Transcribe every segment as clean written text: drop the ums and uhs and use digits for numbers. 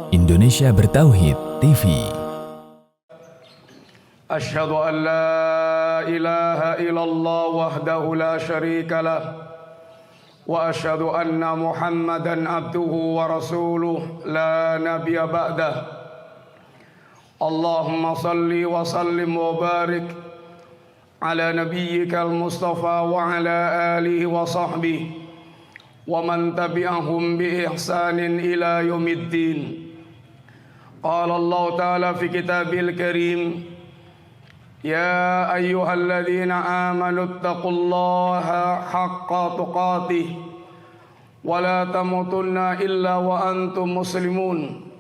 Indonesia Bertauhid TV. Asyhadu an la ilaha illallah wahdahu la syarika lah wa asyhadu anna Muhammadan abduhu wa rasuluh la nabiyya ba'dah. Allahumma salli wa sallim wa barik ala nabiyyikal mustafa wa ala alihi wa sahbihi wa man tabi'ahum bi ihsanin ila yaumiddin. Qala Allah ta'ala fi kitabil karim, ya ayyuhalladzina amanu taqullaha haqqa tuqatih wa la tamutunna illa wa antum muslimun.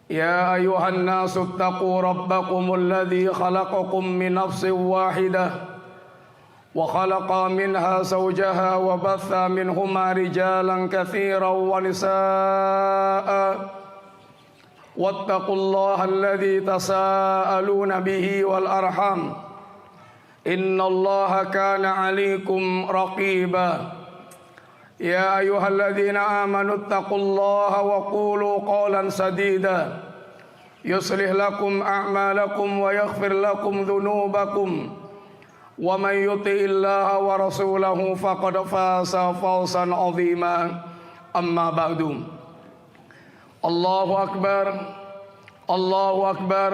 Ya ayyuhan nasu taqu rabbakumul ladzi khalaqakum min nafsin wahidah wa khalaqa minha zawjaha wa batha minhuma rijalan katsiran wa nisaa'a wattaqullaha alladzi tasaaluna bihi wal arham innallaha kana 'alaikum raqiba. Ya ayyuhalladzina amanu taqullaha wa qulu qawlan sadida yuslih lakum a'malakum wa yaghfir lakum dhunubakum wa man yuti'illaha wa rasulahu faqad faza fawzan 'azima. Amma ba'du. Allahu akbar, Allahu akbar,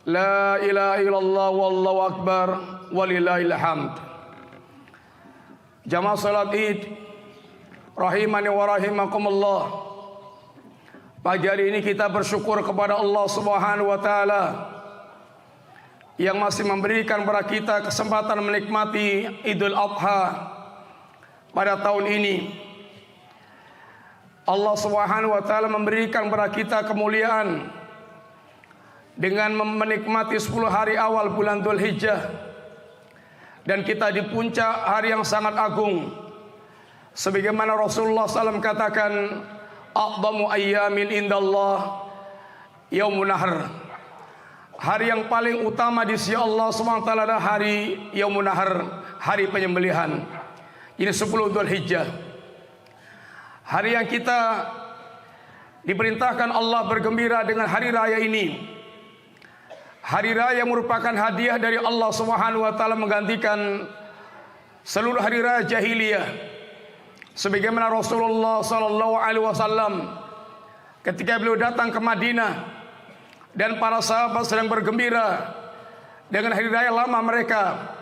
la ilaha illallah wallahu akbar walillahil hamd. Jamaah salat Id rahimani wa rahimakumullah. Pagi hari ini kita bersyukur kepada Allah Subhanahu wa taala yang masih memberikan kepada kita kesempatan menikmati Idul Adha pada tahun ini. Allah Subhanahu wa taala memberikan kepada kita kemuliaan dengan menikmati 10 hari awal bulan Dzulhijjah, dan kita di puncak hari yang sangat agung. Sebagaimana Rasulullah SAW katakan, a'dhamu ayyamin indallah yaumun nahr. Hari yang paling utama di sisi Allah SWT adalah hari yaumun nahr, hari penyembelihan. Ini 10 Dzulhijjah. Hari yang kita diperintahkan Allah bergembira dengan hari raya ini. Hari raya merupakan hadiah dari Allah Subhanahu wa taala menggantikan seluruh hari raya jahiliyah. Sebagaimana Rasulullah sallallahu alaihi wasallam ketika beliau datang ke Madinah dan para sahabat sedang bergembira dengan hari raya lama mereka,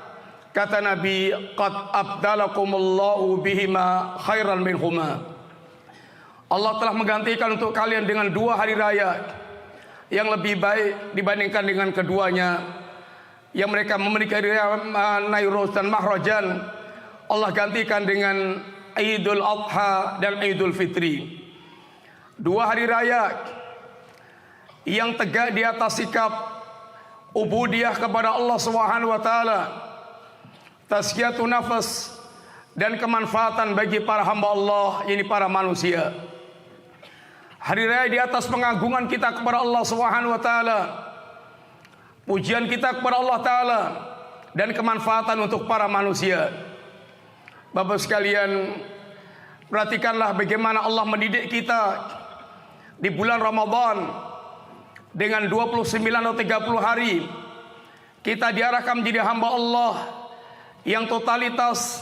kata Nabi, qad abdalakumullahu bihima khairan minhuma. Allah telah menggantikan untuk kalian dengan 2 hari raya yang lebih baik dibandingkan dengan keduanya, yang mereka memiliki hari raya Nairuz dan Mahrajan. Allah gantikan dengan Idul Adha dan Idul Fitri, 2 hari raya yang tegak di atas sikap ubudiyah kepada Allah Subhanahu wa taala, tazkiyatun nafas, dan kemanfaatan bagi para hamba Allah, yakni para manusia. Hari raya di atas pengagungan kita kepada Allah Subhanahu wa taala, pujian kita kepada Allah taala, dan kemanfaatan untuk para manusia. Bapak sekalian, perhatikanlah bagaimana Allah mendidik kita di bulan Ramadan dengan 29 atau 30 hari. Kita diarahkan menjadi hamba Allah yang totalitas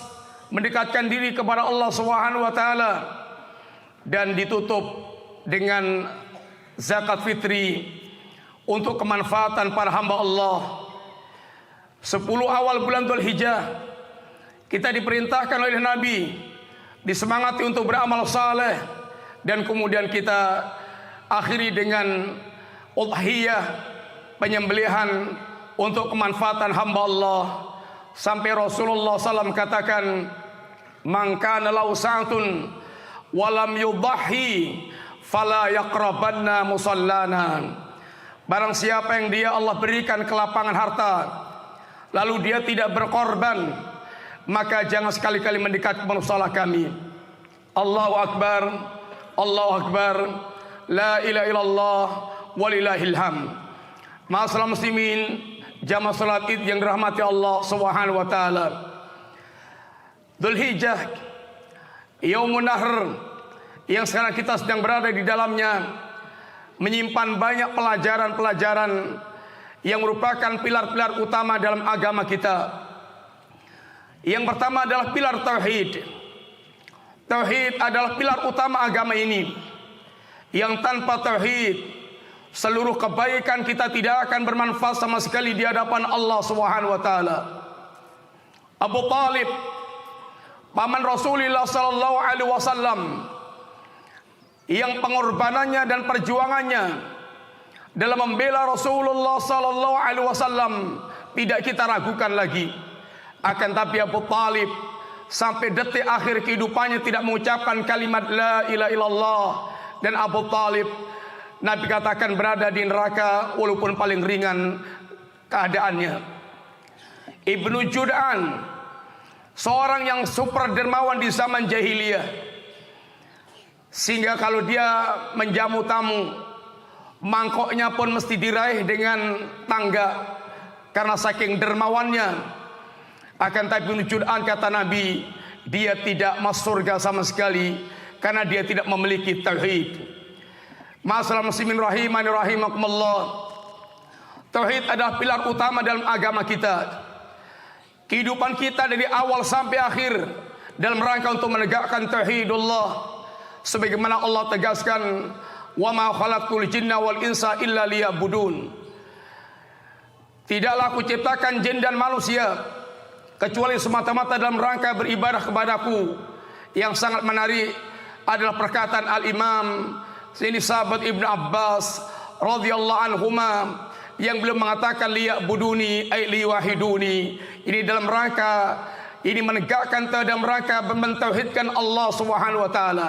mendekatkan diri kepada Allah Subhanahu wa taala, dan ditutup dengan zakat fitri untuk kemanfaatan para hamba Allah. 10 awal bulan Dzulhijjah kita diperintahkan oleh Nabi, disemangati untuk beramal saleh, dan kemudian kita akhiri dengan udhiyah, penyembelihan untuk kemanfaatan hamba Allah. Sampai Rasulullah SAW katakan, man kana lahu sa'atun walam yudhahi fala yaqrabanna musallana. Barang siapa yang dia Allah berikan kelapangan harta, lalu dia tidak berkorban, maka jangan sekali-kali mendekat ke musala kami. Allahu akbar, Allahu akbar, la ilaha illallah walillahil hamd. Ma'asyiral muslimin, jamaah salat Id yang dirahmati Allah Subhanahu wa taala. Dzulhijjah, Yaumun Nahr, yang sekarang kita sedang berada di dalamnya, menyimpan banyak pelajaran-pelajaran yang merupakan pilar-pilar utama dalam agama kita. Yang pertama adalah pilar tauhid. Tauhid adalah pilar utama agama ini, yang tanpa tauhid seluruh kebaikan kita tidak akan bermanfaat sama sekali di hadapan Allah Subhanahu wa taala. Abu Talib, paman Rasulullah sallallahu alaihi wasallam, yang pengorbanannya dan perjuangannya dalam membela Rasulullah sallallahu alaihi wasallam tidak kita ragukan lagi. Akan tapi Abu Talib sampai detik akhir kehidupannya tidak mengucapkan kalimat la ilaha illallah, dan Abu Talib Nabi katakan berada di neraka walaupun paling ringan keadaannya. Ibnu Jud'an, seorang yang super dermawan di zaman jahiliyah, sehingga kalau dia menjamu tamu, mangkoknya pun mesti diraih dengan tangga karena saking dermawannya. Akan tapi Ibnu Jud'an, kata Nabi, dia tidak masuk surga sama sekali karena dia tidak memiliki tauhid. Masalah muslimin rahimani rahimakumullah, tauhid adalah pilar utama dalam agama kita. Kehidupan kita dari awal sampai akhir dalam rangka untuk menegakkan tauhidullah, sebagaimana Allah tegaskan, wa ma khalaqtul jinna wal insa illa liya'budun. Tidaklah aku ciptakan jin dan manusia kecuali semata-mata dalam rangka beribadah kepadaku. Yang sangat menarik adalah perkataan Al-Imam ini sahabat Ibnu Abbas radhiyallahu anhuma, yang beliau mengatakan liya'buduni ay liwahiduni. Ini dalam rangka ini menegakkan dalam rangka mentauhidkan Allah Subhanahu wa taala.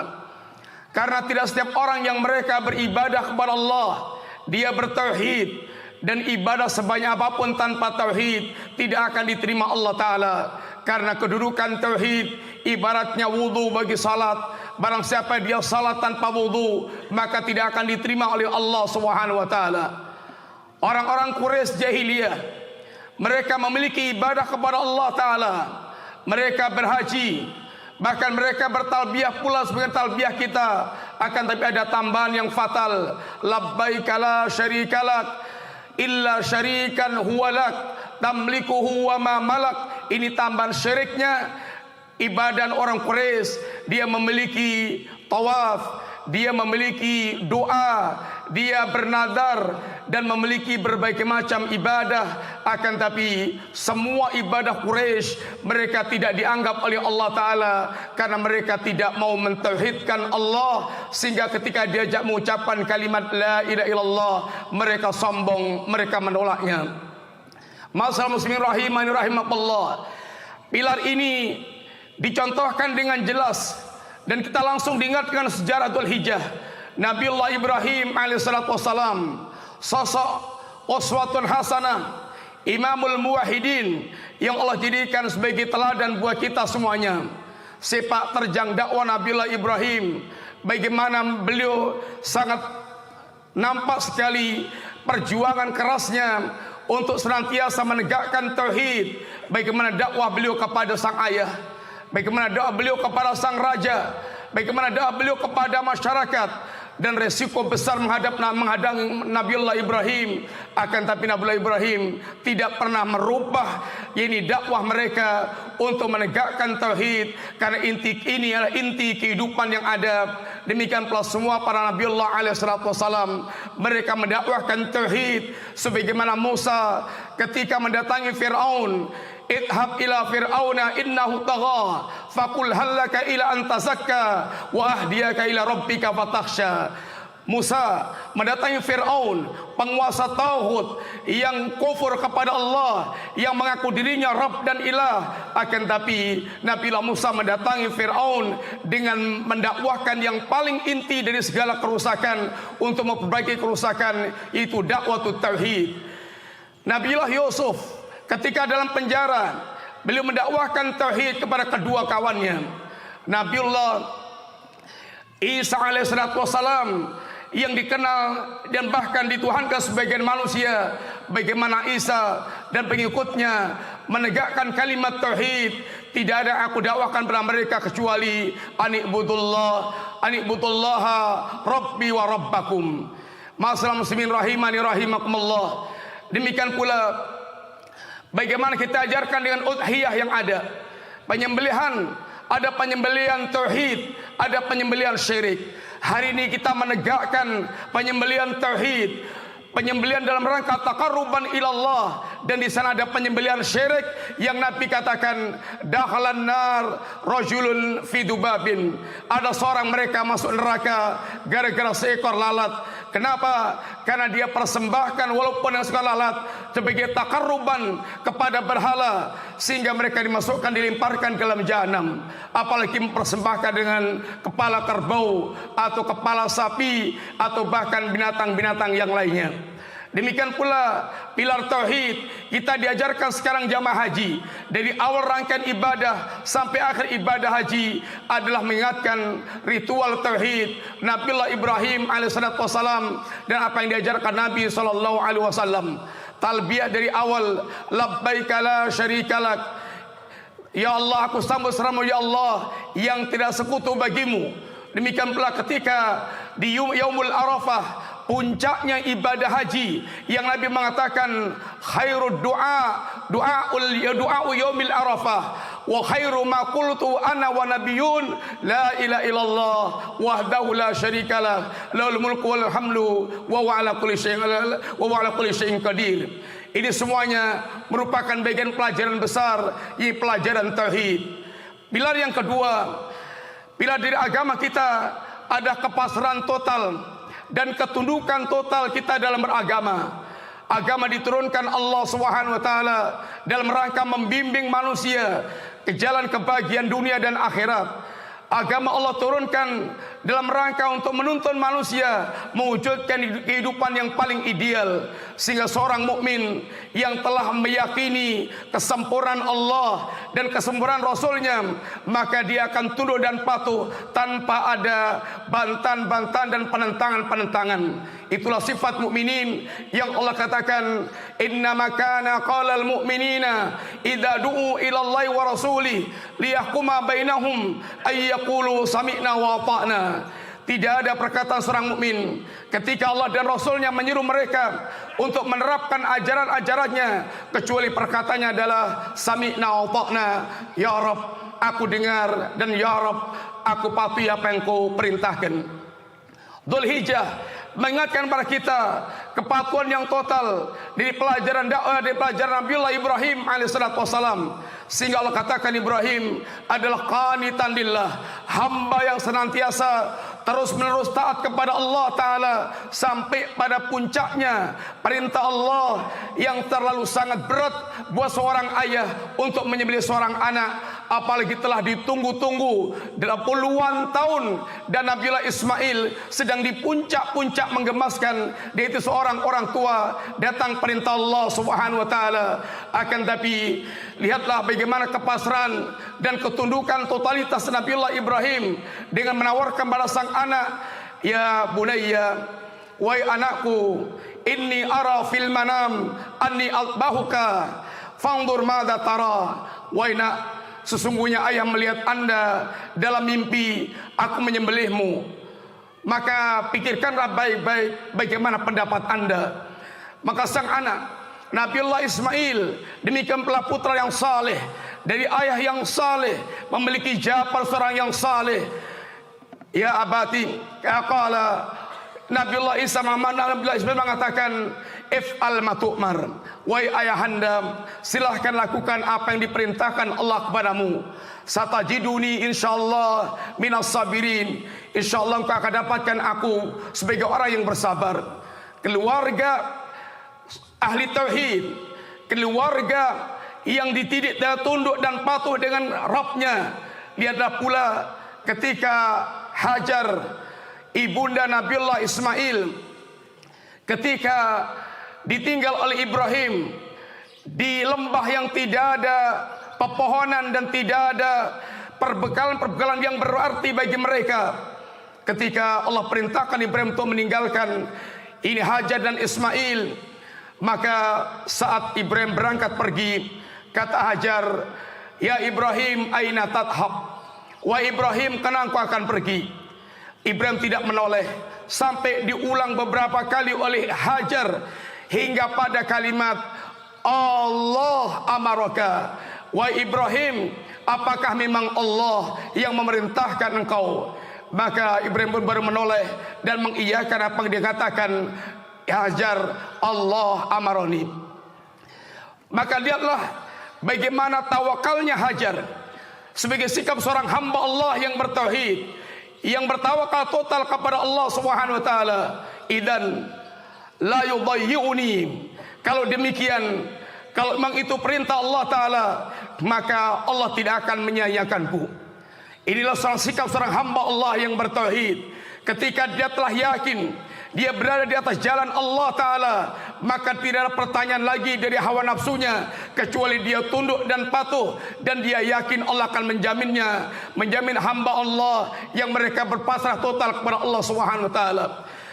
Karena tidak setiap orang yang mereka beribadah kepada Allah dia bertauhid, dan ibadah sebanyak apapun tanpa tauhid tidak akan diterima Allah taala. Karena kedudukan tauhid ibaratnya wudu bagi salat. Barang siapa dia salat tanpa wudu, maka tidak akan diterima oleh Allah Subhanahu wa taala. Orang-orang Quraisy jahiliyah, mereka memiliki ibadah kepada Allah taala. Mereka berhaji, bahkan mereka bertalbiyah pula sebagai talbiyah kita. Akan tapi ada tambahan yang fatal, labbaika la syarikalak illa syarikan huwalak tamlikuhu wa ma malak. Ini tambahan syiriknya ibadah orang Quraisy. Dia memiliki tawaf, dia memiliki doa, dia bernadar dan memiliki berbagai macam ibadah. Akan tapi semua ibadah Quraisy mereka tidak dianggap oleh Allah taala karena mereka tidak mau mentauhidkan Allah, sehingga ketika diajak mengucapkan kalimat la ilaha illallah mereka sombong, mereka menolaknya. Masalah muslimin rahimani rahimakumullah, pilar ini dicontohkan dengan jelas dan kita langsung diingatkan sejarah Dzulhijjah. Nabiullah Ibrahim alaihissalatu wassalam, sosok uswatun hasanah, imamul muwahhidin yang Allah jadikan sebagai teladan buat kita semuanya. Sepak terjang dakwah Nabiullah Ibrahim, bagaimana beliau sangat nampak sekali perjuangan kerasnya untuk senantiasa menegakkan tauhid. Bagaimana dakwah beliau kepada sang ayah, bagaimana dakwah beliau kepada sang raja, bagaimana dakwah beliau kepada masyarakat, dan resiko besar menghadang Nabiullah Ibrahim. Akan tapi Nabiullah Ibrahim tidak pernah merubah ini dakwah mereka untuk menegakkan tauhid, karena inti ini adalah inti kehidupan yang ada. Demikian pula semua para Nabiullah alaihissalatu wassalam, mereka mendakwahkan tauhid. Sebagaimana Musa ketika mendatangi Fir'aun, idhab ila fir'auna innahu tagha faqul hallaka ila an tazakka wa ahdiyaka ila rabbika fatakhsha. Musa mendatangi Fir'aun, penguasa tauhid yang kufur kepada Allah, yang mengaku dirinya Rabb dan Ilah. Akan tapi Nabiullah Musa mendatangi Fir'aun dengan mendakwahkan yang paling inti dari segala kerusakan untuk memperbaiki kerusakan, yaitu dakwah tauhid. Nabiullah Yusuf ketika dalam penjara, beliau mendakwahkan tauhid kepada kedua kawannya. Nabiullah Isa alaihissalatu wassalam yang dikenal dan bahkan dituhankan sebagian manusia, bagaimana Isa dan pengikutnya menegakkan kalimat tauhid. Tidak ada aku dakwahkan pada mereka kecuali anibudullaha rabbi wa rabbakum. Ma'asyiral muslimin rahimani rahimakumullah. Demikian pula bagaimana kita ajarkan dengan udhiyah yang ada. Penyembelihan, ada penyembelihan tauhid, ada penyembelihan syirik. Hari ini kita menegakkan penyembelihan tauhid, penyembelihan dalam rangka taqarruban ilallah, dan di sana ada penyembelihan syirik yang Nabi katakan dakhalan nar rajulun fi dubabin. Ada seorang mereka masuk neraka gara-gara seekor lalat. Kenapa? Karena dia persembahkan walaupun yang seekor lalat sebagai taqarruban kepada berhala, sehingga mereka dimasukkan, dilemparkan ke dalam jahanam. Apalagi mempersembahkan dengan kepala kerbau atau kepala sapi atau bahkan binatang-binatang yang lainnya. Demikian pula pilar tauhid kita diajarkan sekarang jamaah haji. Dari awal rangkaian ibadah sampai akhir ibadah haji adalah mengingatkan ritual tauhid Nabiullah Ibrahim alaihissalam dan apa yang diajarkan Nabi SAW. Talbiyah dari awal, labbaika la syarikalak, ya Allah aku sambut seramu ya Allah yang tidak sekutu bagimu. Demikian pula ketika di Yaumul Arafah, puncaknya ibadah haji, yang Nabi mengatakan khairud du'a yaumil arafah wa khairu ma qultu ana wa nabiyyun la ilaha illallah wahdahu la syarikalah lahul mulku wal hamdu wa huwa ala kulli syai'in qadir. Ini semuanya merupakan bagian pelajaran besar, yaitu pelajaran tauhid. Pilar yang kedua, pilar dari agama kita ada kepasrahan total dan ketundukan total kita dalam beragama. Agama diturunkan Allah Subhanahu wa taala dalam rangka membimbing manusia ke jalan kebahagiaan dunia dan akhirat. Agama Allah turunkan dalam rangka untuk menuntun manusia mewujudkan kehidupan yang paling ideal, sehingga seorang mukmin yang telah meyakini kesempurnaan Allah dan kesempurnaan Rasulnya, maka dia akan tunduk dan patuh tanpa ada bantahan-bantahan dan penentangan-penentangan. Itulah sifat mukminin yang Allah katakan, innama kana qalal mu'minina idza du'u ila Allahi wa rasulih liyahkuma bainahum ay yaqulu sami'na wa ata'na. Tidak ada perkataan seorang mukmin ketika Allah dan Rasulnya menyuruh mereka untuk menerapkan ajaran-ajarannya, kecuali perkataannya adalah sami'na wa ata'na, ya Rabb aku dengar, dan ya Rabb aku patuhi apa yang kau perintahkan. Dzulhijjah mengingatkan pada kita kepatuhan yang total dari pelajaran dakwah, dari pelajaran Nabiullah Ibrahim alaihissalam, sehingga Allah katakan Ibrahim adalah qanitan lillah, hamba yang senantiasa terus menerus taat kepada Allah Ta'ala sampai pada puncaknya perintah Allah yang terlalu sangat berat buat seorang ayah untuk menyembelih seorang anak, apalagi telah ditunggu-tunggu dalam puluhan tahun, dan Nabiullah Ismail sedang di puncak-puncak menggemaskan, yaitu seorang orang tua, datang perintah Allah Subhanahu wa taala. Akan tapi lihatlah bagaimana kepasrahan dan ketundukan totalitas Nabiullah Ibrahim dengan menawarkan pada sang anak, ya bunayya, wahai anakku, inni ara fil manam anni atbahuka fanzur madza tara. Wahai nak, sesungguhnya ayah melihat anda dalam mimpi aku menyembelihmu, maka pikirkanlah baik-baik bagaimana pendapat anda. Maka sang anak Nabiullah Ismail, demikian pula putra yang saleh dari ayah yang saleh, memiliki jawaban seorang yang saleh. Ya abati, qala Nabiullah Ismail mengatakan, if'al ma tu'mar, wahai ayahanda, silahkan lakukan apa yang diperintahkan Allah kepadamu. Satajiduni insyaallah minas sabirin, insyaallah engkau akan dapatkan aku sebagai orang yang bersabar. Keluarga ahli tauhid, keluarga yang dididik dan tunduk dan patuh dengan Rabbnya. Lihatlah pula ketika Hajar, ibunda Nabiullah Ismail, ketika ditinggal oleh Ibrahim di lembah yang tidak ada pepohonan dan tidak ada perbekalan-perbekalan yang berarti bagi mereka. Ketika Allah perintahkan Ibrahim untuk meninggalkan ini Hajar dan Ismail, maka saat Ibrahim berangkat pergi, kata Hajar, ya Ibrahim aina tadhab, wa Ibrahim, kenapa engkau akan pergi? Ibrahim tidak menoleh sampai diulang beberapa kali oleh Hajar hingga pada kalimat Allah amaraka. Wahai Ibrahim, apakah memang Allah yang memerintahkan engkau? Maka Ibrahim pun baru menoleh dan mengiyakan apa yang dikatakan Hajar, Allah amaroni. Maka lihatlah bagaimana tawakalnya Hajar sebagai sikap seorang hamba Allah yang bertauhid, yang bertawakal total kepada Allah Subhanahu wa taala. Idan la yudayyi'uni. Kalau demikian, kalau memang itu perintah Allah taala, maka Allah tidak akan menyia-nyiakanku. Inilah sikap seorang hamba Allah yang bertauhid. Ketika dia telah yakin dia berada di atas jalan Allah taala, maka tidak ada pertanyaan lagi dari hawa nafsunya kecuali dia tunduk dan patuh, dan dia yakin Allah akan menjaminnya, menjamin hamba Allah yang mereka berpasrah total kepada Allah Subhanahu wa taala.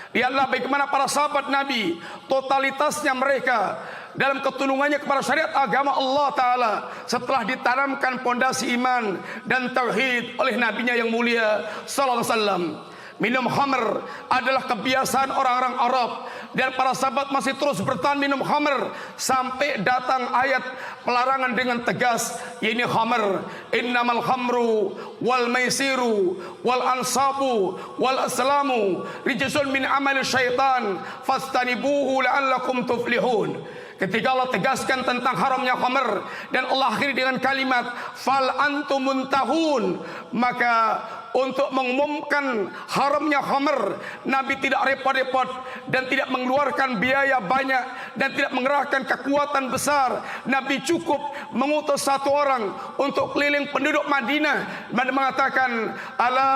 Lihatlah bagaimana para sahabat Nabi, totalitasnya mereka dalam ketundungannya kepada syariat agama Allah taala setelah ditanamkan pondasi iman dan tauhid oleh nabinya yang mulia sallallahu alaihi wasallam. Minum khamr adalah kebiasaan orang-orang Arab, dan para sahabat masih terus bertahan minum khamr sampai datang ayat pelarangan dengan tegas, yaitu khamr. Innamal khamru wal maisiru wal ansabu wal aslamu rijsun min amali syaitan fastanibuhu la'allakum tuflihun. Ketika Allah tegaskan tentang haramnya khamr dan Allah akhiri dengan kalimat fal antum muntahun, maka untuk mengumumkan haramnya khamr, Nabi tidak repot-repot dan tidak mengeluarkan biaya banyak dan tidak mengerahkan kekuatan besar. Nabi cukup mengutus satu orang untuk keliling penduduk Madinah dan mengatakan, ala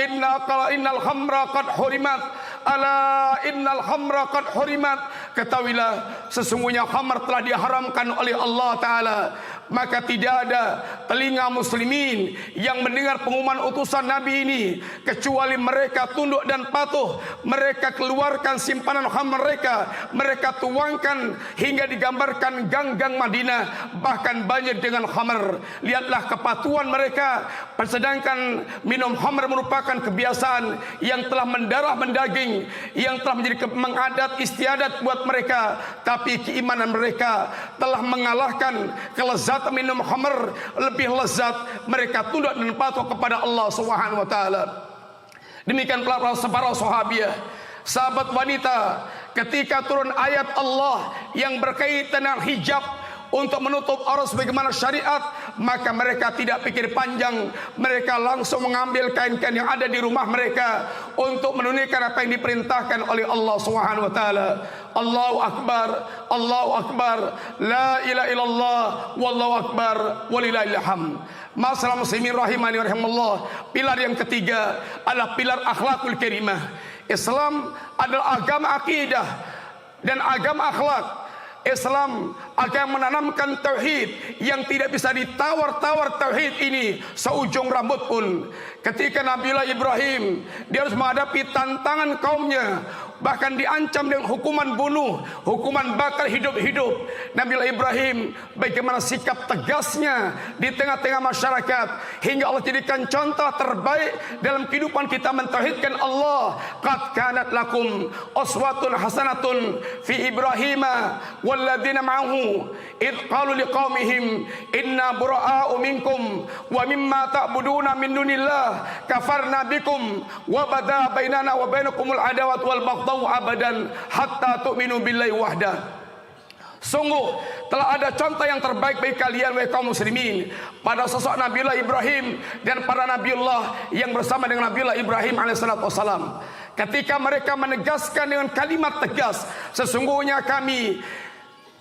innal khamra qad hurimat, ala innal khamra qad hurimat. Ketahuilah sesungguhnya khamr telah diharamkan oleh Allah taala. Maka tidak ada telinga muslimin yang mendengar pengumuman utusan Nabi ini kecuali mereka tunduk dan patuh. Mereka keluarkan simpanan khamr mereka tuangkan hingga digambarkan gang-gang Madinah bahkan banyak dengan khamr. Lihatlah kepatuhan mereka. Sedangkan minum khamr merupakan kebiasaan yang telah mendarah mendaging, yang telah menjadi mengadat istiadat buat mereka. Tapi keimanan mereka telah mengalahkan kelezatan minum khamr. Lebih lezat mereka tunduk dan patuh kepada Allah Subhanahu wa taala. Demikian pula para sahabiah, sahabat wanita, ketika turun ayat Allah yang berkaitan dengan hijab untuk menutup aurat sebagaimana syariat, maka mereka tidak pikir panjang, mereka langsung mengambil kain-kain yang ada di rumah mereka untuk menunaikan apa yang diperintahkan oleh Allah Subhanahu wa taala. Allahu akbar, Allahu akbar, la ilaha illallah, wallahu akbar, walillahil hamd. Masalah muslimin rahimani rahimallah. Pilar yang ketiga adalah pilar akhlakul karimah. Islam adalah agama akidah dan agama akhlak. Islam akan menanamkan tauhid yang tidak bisa ditawar-tawar. Tauhid ini seujung rambut pun. Ketika Nabiullah Ibrahim dia harus menghadapi tantangan kaumnya, bahkan diancam dengan hukuman bunuh, hukuman bakar hidup-hidup, Nabiullah Ibrahim bagaimana sikap tegasnya di tengah-tengah masyarakat hingga Allah jadikan contoh terbaik dalam kehidupan kita mentauhidkan Allah. Qad kanat lakum uswatun hasanatun fi Ibrahim walladzina ma'ahu id qalu liqaumihim inna bura'a'u minkum wa mimma ta'buduna min dunillah kafarna bikum wa bada bainana wa bainakumul adawat wal baghdau abadan hatta tu'minu billahi wahdah. Sungguh telah ada contoh yang terbaik bagi kalian wahai kaum muslimin pada sosok Nabiullah Ibrahim dan para Nabiullah yang bersama dengan Nabiullah Ibrahim alaihissalatu wassalam. Ketika mereka menegaskan dengan kalimat tegas, sesungguhnya kami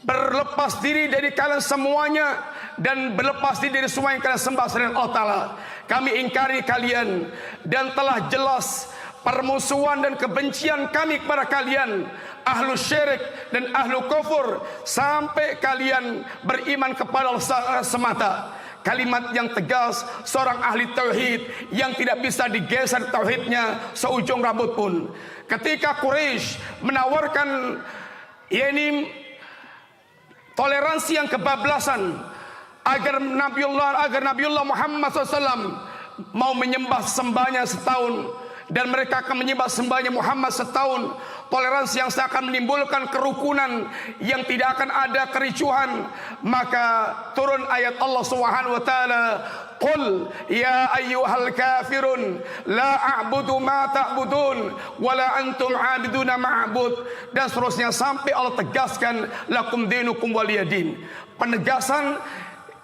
berlepas diri dari kalian semuanya dan berlepas diri dari semua yang kalian sembah selain Allah Ta'ala. Kami ingkari kalian dan telah jelas permusuhan dan kebencian kami kepada kalian ahlu syirik dan ahlu kufur sampai kalian beriman kepada Allah semata. Kalimat yang tegas seorang ahli tauhid yang tidak bisa digeser tauhidnya seujung rambut pun. Ketika Quraisy menawarkan toleransi yang kebablasan agar Nabiullah Muhammad SAW mau menyembah sembahnya setahun dan mereka akan menyembah sembahnya Muhammad setahun. Toleransi yang seakan menimbulkan kerukunan yang tidak akan ada kericuhan. Maka turun ayat Allah Subhanahu wa taala, "Qul ya ayyuhal kafirun la a'budu ma ta'budun wa la antum 'abiduna ma'bud." Dan seterusnya sampai Allah tegaskan lakum dinukum waliyadin. Penegasan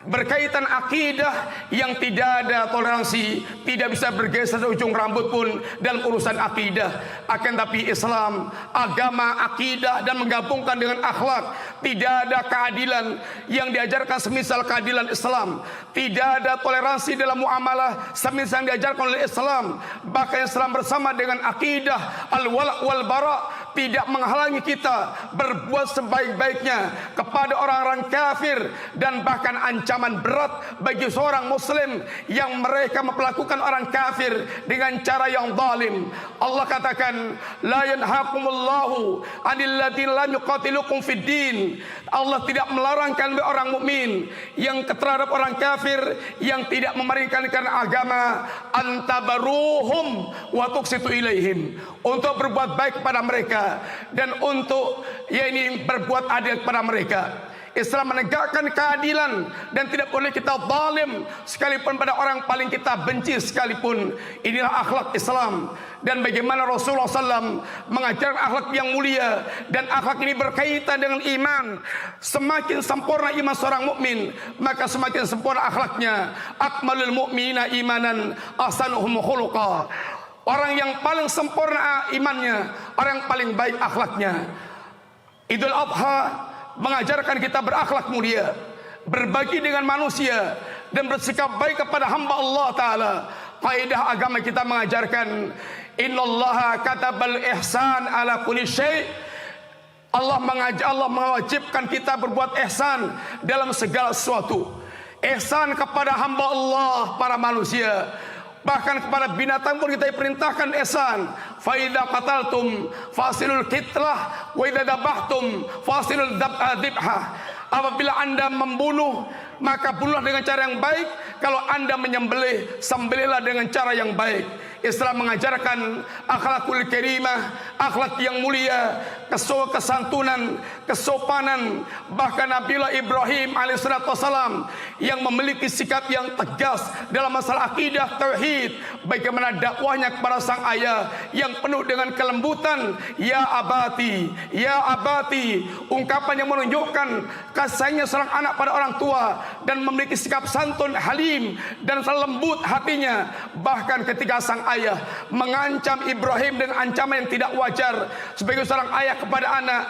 berkaitan akidah yang tidak ada toleransi, tidak bisa bergeser ujung rambut pun dalam urusan akidah. Akan tapi Islam, agama, akidah dan menggabungkan dengan akhlak. Tidak ada keadilan yang diajarkan semisal keadilan Islam. Tidak ada toleransi dalam muamalah semisal yang diajarkan oleh Islam. Bahkan Islam bersama dengan akidah al-wala' wal bara' tidak menghalangi kita berbuat sebaik-baiknya kepada orang-orang kafir, dan bahkan ancaman berat bagi seorang muslim yang mereka memperlakukan orang kafir dengan cara yang zalim. Allah katakan, la yanhaqumullahu 'anil ladzina lam yuqatilukum fid din. Allah tidak melarang kalian orang mukmin yang terhadap orang kafir yang tidak memeringkan karena agama, antabaruhum wa tuqsitu ilaihim, untuk berbuat baik kepada mereka dan untuk berbuat adil kepada mereka. Islam menegakkan keadilan dan tidak boleh kita zalim sekalipun pada orang paling kita benci sekalipun. Inilah akhlak Islam, dan bagaimana Rasulullah SAW mengajarkan akhlak yang mulia, dan akhlak ini berkaitan dengan iman. Semakin sempurna iman seorang mukmin, maka semakin sempurna akhlaknya. Akmalul mu'minina imanan ahsanuhum khuluqa. Orang yang paling sempurna imannya, orang yang paling baik akhlaknya. Idul Adha mengajarkan kita berakhlak mulia, berbagi dengan manusia, dan bersikap baik kepada hamba Allah Ta'ala. Kaidah agama kita mengajarkan, innallaha katabal ihsan ala kulli syai'. Allah mewajibkan kita berbuat ihsan dalam segala sesuatu. Ihsan kepada hamba Allah, para manusia. Bahkan kepada binatang pun kita perintahkan ihsan. Fa idza qataltum fasilul qitlah wa idza dabahtum fasilul dzibhah. Apabila Anda membunuh, maka bunuhlah dengan cara yang baik. Kalau Anda menyembelih, sembelihlah dengan cara yang baik. Islam mengajarkan akhlakul karimah, akhlak yang mulia, kesantunan, kesopanan. Bahkan Nabiullah Ibrahim alaihissalam yang memiliki sikap yang tegas dalam masalah akidah tauhid, bagaimana dakwahnya kepada sang ayah yang penuh dengan kelembutan, ya abati, ya abati, ungkapan yang menunjukkan kasihnya seorang anak pada orang tua, dan memiliki sikap santun, halim, dan lembut hatinya. Bahkan ketika sang ayah mengancam Ibrahim dengan ancaman yang tidak wajar sebagai seorang ayah kepada anak,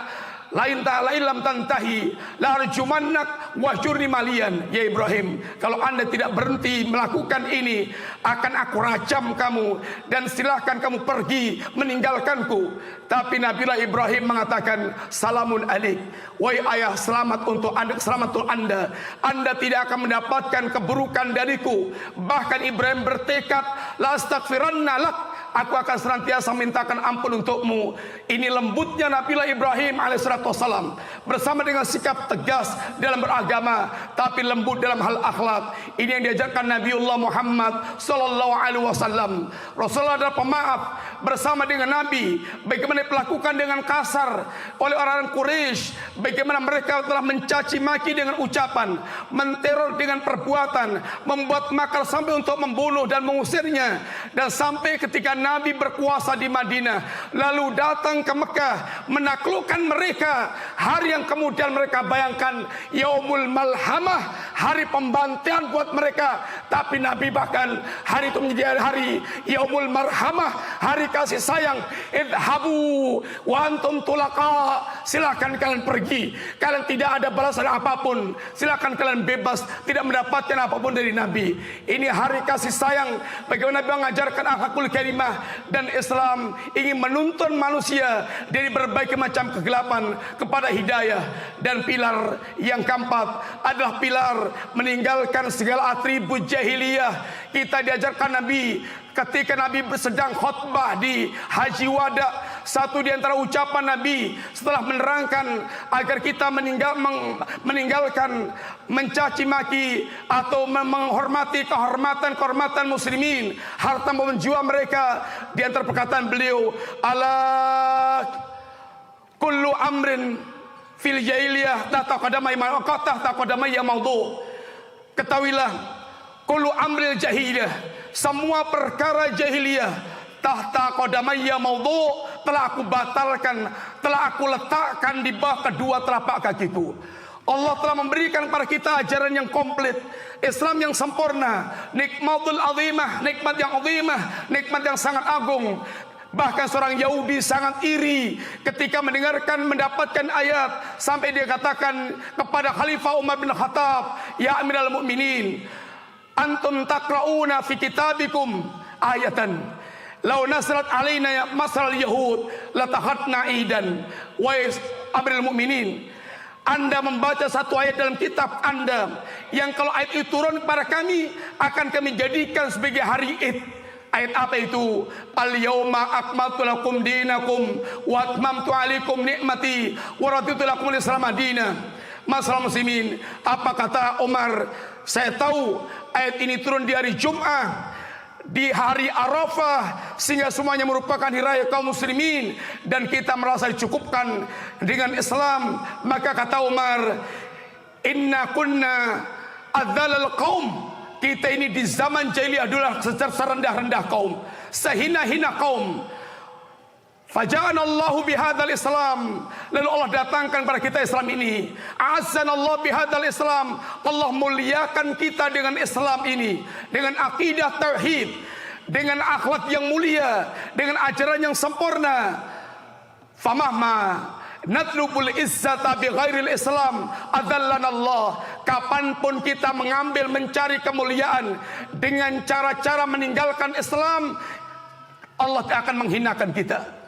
lain lam tantahi la arjumannak wahjurni malian. Ya Ibrahim, kalau Anda tidak berhenti melakukan ini, akan aku rajam kamu dan silahkan kamu pergi meninggalkanku. Tapi Nabiullah Ibrahim mengatakan, salamun alaik, wahai ayah, selamat untuk Anda, selamat untuk Anda. Anda tidak akan mendapatkan keburukan dariku. Bahkan Ibrahim bertekad, la astaghfiranna lak, aku akan senantiasa mintakan ampun untukmu. Ini lembutnya Nabiullah Ibrahim alaihissalam, bersama dengan sikap tegas dalam beragama, tapi lembut dalam hal akhlak. Ini yang diajarkan Nabiullah Muhammad sallallahu alaihi wasallam. Rasulullah adalah pemaaf bersama dengan Nabi. Bagaimana diperlakukan dengan kasar oleh orang-orang Quraisy, bagaimana mereka telah mencaci maki dengan ucapan, menteror dengan perbuatan, membuat makar sampai untuk membunuh dan mengusirnya. Dan sampai ketika Nabi berkuasa di Madinah, lalu datang ke Mekah menaklukkan mereka, hari yang kemudian mereka bayangkan yaumul malhamah, hari pembantaian buat mereka. Tapi Nabi bahkan hari itu menjadi hari yaumul marhamah, hari kasih sayang. Idhabu wa antum tulaqa, silakan kalian pergi, kalian tidak ada balasan apapun, silakan kalian bebas, tidak mendapatkan apapun dari Nabi. Ini hari kasih sayang. Bagaimana Nabi mengajarkan akhlakul karimah, dan Islam ingin menuntun manusia dari berbagai macam kegelapan kepada hidayah. Dan pilar yang keempat adalah pilar meninggalkan segala atribut jahiliyah. Kita diajarkan Nabi ketika Nabi sedang khutbah di Haji Wada, satu di antara ucapan Nabi setelah menerangkan agar kita meninggalkan mencaci maki atau menghormati kehormatan muslimin, harta maupun jiwa mereka. Di antara perkataan beliau, ala kullu amrin fil jahiliyah tahta qadamai ya maudhu. Ketahuilah, kullu amril jahiliyah, semua perkara jahiliyah, tahta qadamayya maudhu, telah aku batalkan, telah aku letakkan di bawah kedua telapak kakiku. Allah telah memberikan kepada kita ajaran yang komplit, Islam yang sempurna, nikmatul azimah, nikmat yang azimah, nikmat yang sangat agung. Bahkan seorang Yahudi sangat iri ketika mendapatkan ayat sampai dia katakan kepada Khalifah Umar bin Khattab, ya Amiral Mukminin, antum taqra'una fi kitabikum ayatan lau nasrat alaina masal yahud latahatna idan. Wahai Amirul Mukminin, Anda membaca satu ayat dalam kitab Anda yang kalau ayat itu turun kepada kami akan kami jadikan sebagai hari Id. Ayat apa itu? Al yauma akmaltu lakum dinakum wa atmamtu alaikum nikmati wa raditu lakum al-islam madina. Masalah muslimin, apa kata Umar? Saya tahu ayat ini turun di hari Jum'ah, di hari Arafah, sehingga semuanya merupakan hari raya kaum muslimin dan kita merasa dicukupkan dengan Islam. Maka kata Umar, inna kunna adzalal qaum, kita ini di zaman jahiliyah adalah serendah-rendah kaum, sehina-hina kaum. Faja'anallahu bihadzal Islam, lalu Allah datangkan pada kita Islam ini. A'azzanallahu bihadzal Islam, Allah muliakan kita dengan Islam ini, dengan akidah tauhid, dengan akhlak yang mulia, dengan ajaran yang sempurna. Famahma natlubul izzata bi ghairil Islam adzallanallah. Kapanpun kita mengambil mencari kemuliaan dengan cara-cara meninggalkan Islam, Allah akan menghinakan kita.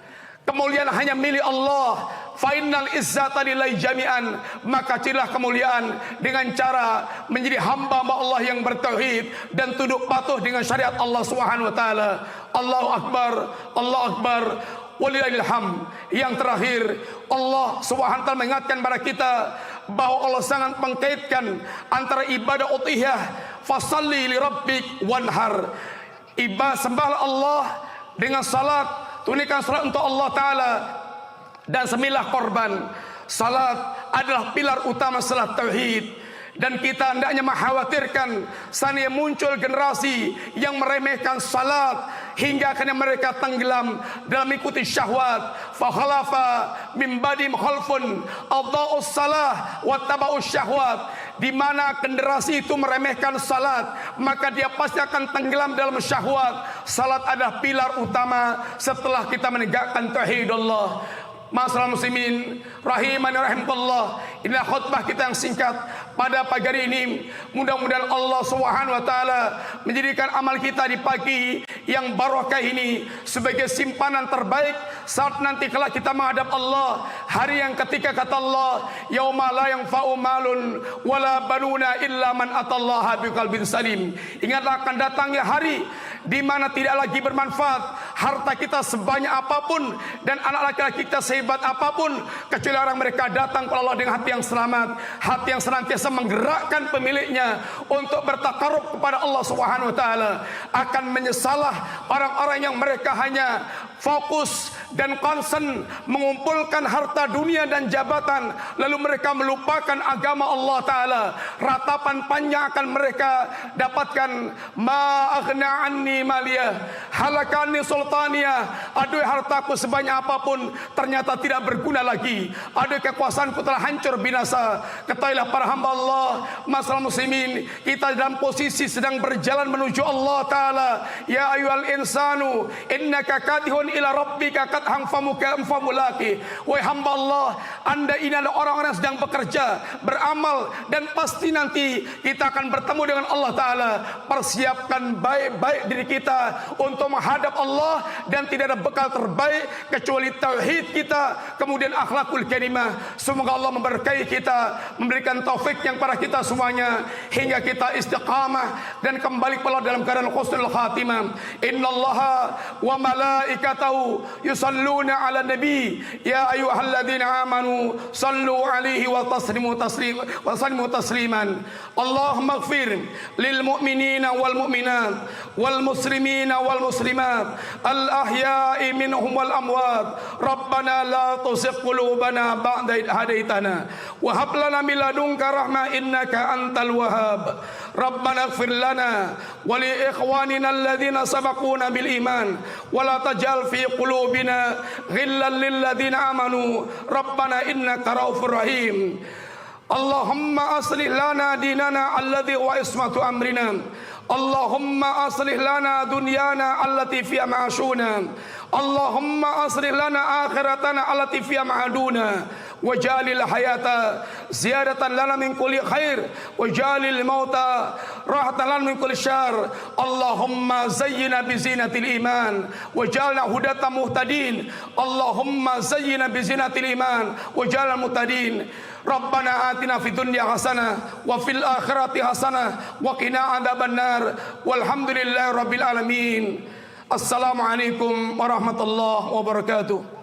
Kemuliaan hanya milik Allah. Fainal izzata lillahi jami'an, maka cirilah kemuliaan dengan cara menjadi hamba Allah yang bertauhid dan tunduk patuh dengan syariat Allah Subhanahu wa taala. Allahu akbar, Allahu akbar, walillahil hamd. Yang terakhir, Allah Subhanahu wa taala mengingatkan kepada kita bahwa Allah sangat mengkaitkan antara ibadah udhiyah, fasalli li rabbik wanhar. Ibadah sembahlah Allah dengan salat, tunaikan salat untuk Allah Ta'ala dan sembelihlah korban. Salat adalah pilar utama salat tauhid. Dan kita hendaknya mengkhawatirkan seandainya muncul generasi yang meremehkan salat hingga akhirnya mereka tenggelam dalam mengikuti syahwat. Fa khalafa min ba'dihim khalfun adha'us salah wa taba'us syahwat. Di mana generasi itu meremehkan salat, maka dia pasti akan tenggelam dalam syahwat. Salat adalah pilar utama setelah kita menegakkan tauhid Allah. Masalah muslimin rahimani rahimakumullah, inilah khutbah kita yang singkat pada pagi hari ini. Mudah-mudahan Allah Subhanahu wa taala menjadikan amal kita di pagi yang barokah ini sebagai simpanan terbaik saat nanti kala kita menghadap Allah, hari yang ketika kata Allah, yauma la yanfa'u malun wala banuna illa man atallaha biqalbin salim. Ingatlah akan datangnya hari di mana tidak lagi bermanfaat harta kita sebanyak apapun dan anak laki-laki kita sehebat apapun kecuali orang mereka datang kepada Allah dengan hati yang selamat, hati yang senantiasa menggerakkan pemiliknya untuk bertakarub kepada Allah Subhanahu wa taala. Akan menyesalah orang-orang yang mereka hanya fokus dan concern mengumpulkan harta dunia dan jabatan, lalu mereka melupakan agama Allah Ta'ala. Ratapan panjang akan mereka dapatkan. Ma aghna anni maliyah halakani sultaniyah. Aduh, hartaku sebanyak apapun ternyata tidak berguna lagi. Aduh, kekuasaanku telah hancur binasa. Ketahuilah para hamba Allah, masalah muslimin, kita dalam posisi sedang berjalan menuju Allah Ta'ala. Ya ayyuhal insanu innaka kadihun ila rabbika kadhang famulaki. Wahai hamba Allah, Anda ini adalah orang-orang yang sedang bekerja, beramal, dan pasti nanti kita akan bertemu dengan Allah Ta'ala. Persiapkan baik-baik diri kita untuk menghadap Allah, dan tidak ada bekal terbaik kecuali tauhid kita, kemudian akhlakul karimah. Semoga Allah memberkahi kita, memberikan taufik yang pada kita semuanya, hingga kita istiqamah dan kembali kepada Allah dalam keadaan husnul khatimah. Innallaha wa malaikatahu yusalluna ala nabi ya ayyuhalladzina amanu sallu alaihi wa sallimu tasliman. Allahumma ighfir lil mu'minina wal mu'minat wal muslimina wal muslimat al ahya'i minhum wal amwat. Rabbana la tuzigh qulubana ba'da idh hadaitana wa hab lana min ladunka rahmah innaka antal wahhab. Rabbana ighfir lana wa li ikhwanina alladhina sabaquna bil iman wa la taj'al fi qulubina ghillan lil ladzina amanu rabbana innaka raufur rahim. Allahumma aslih lana dinana alladhi wa ismatu amrina. Allahumma aslih lana dunyana allati fiha ma'ashuna. Allahumma aslih lana akhiratana allati fiha ma'aduna. Wajalil hayata ziyadatan lana min kulli khair, wajalil mauta rahatan lana min kulli syarr. Allahumma zayyina bi zinatil iman wajalna hudatan muhtadin. Allahumma zayyina bi zinatil iman wajalna muhtadin. Rabbana atina fid dunya hasanah wa fil akhirati hasanah wa qina adzabannar. Walhamdulillahi rabbil alamin. Assalamualaikum warahmatullahi wabarakatuh.